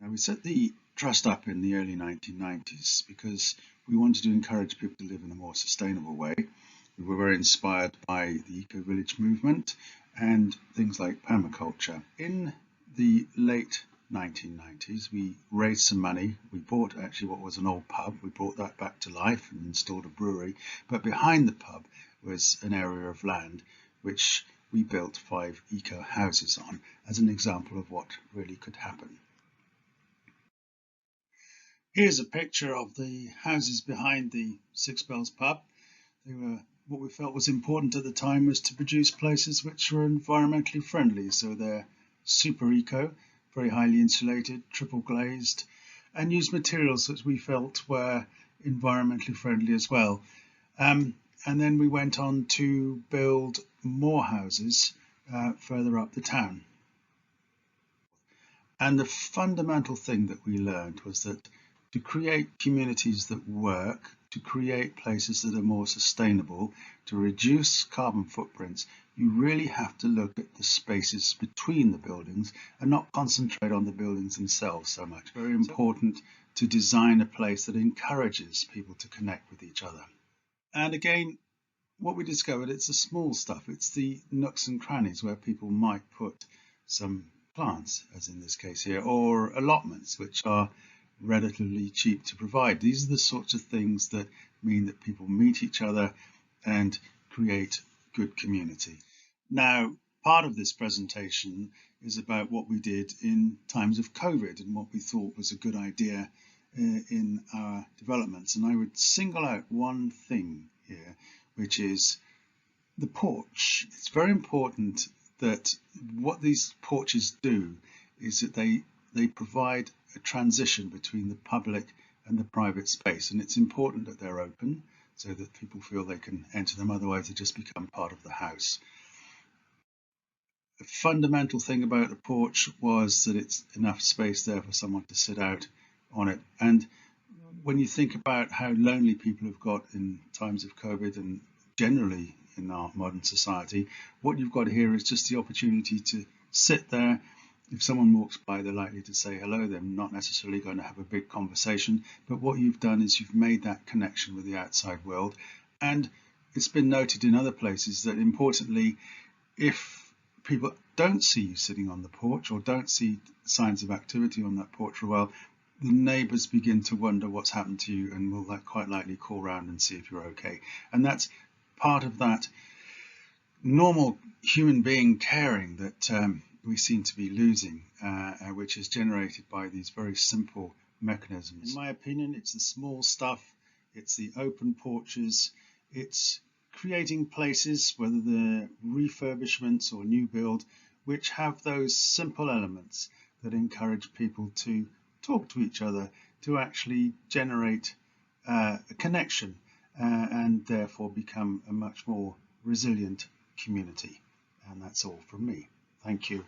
Now, we set the trust up in the early 1990s because we wanted to encourage people to live in a more sustainable way. We were very inspired by the eco-village movement and things like permaculture. In the late 1990s, we raised some money. We bought actually what was an old pub. We brought that back to life and installed a brewery. But behind the pub was an area of land which we built 5 eco houses on as an example of what really could happen. Here's a picture of the houses behind the Six Bells pub. They were, what we felt was important at the time was to produce places which were environmentally friendly. So they're super eco, very highly insulated, triple glazed, and used materials that we felt were environmentally friendly as well. And then we went on to build more houses further up the town. And the fundamental thing that we learned was that to create communities that work, to create places that are more sustainable, to reduce carbon footprints, you really have to look at the spaces between the buildings and not concentrate on the buildings themselves so much. Very important to design a place that encourages people to connect with each other. And again, what we discovered, it's the small stuff. It's the nooks and crannies where people might put some plants, as in this case here, or allotments, which are relatively cheap to provide. These are the sorts of things that mean that people meet each other and create good community. Now, part of this presentation is about what we did in times of COVID and what we thought was a good idea in our developments. And I would single out one thing here, which is the porch. It's very important that what these porches do is that they provide a transition between the public and the private space, and it's important that they're open so that people feel they can enter them, otherwise they just become part of the house. The fundamental thing about the porch was that it's enough space there for someone to sit out on it. And when you think about how lonely people have got in times of COVID and generally in our modern society, what you've got here is just the opportunity to sit there. If someone walks by, they're likely to say hello. They're not necessarily going to have a big conversation, but what you've done is you've made that connection with the outside world. And it's been noted in other places that, importantly, if people don't see you sitting on the porch or don't see signs of activity on that porch for a while, the neighbours begin to wonder what's happened to you and will quite likely call round and see if you're okay. And that's part of that normal human being caring that we seem to be losing, which is generated by these very simple mechanisms. In my opinion, it's the small stuff, it's the open porches, it's creating places, whether they're refurbishments or new build, which have those simple elements that encourage people to talk to each other, to actually generate a connection and therefore become a much more resilient community. And that's all from me. Thank you.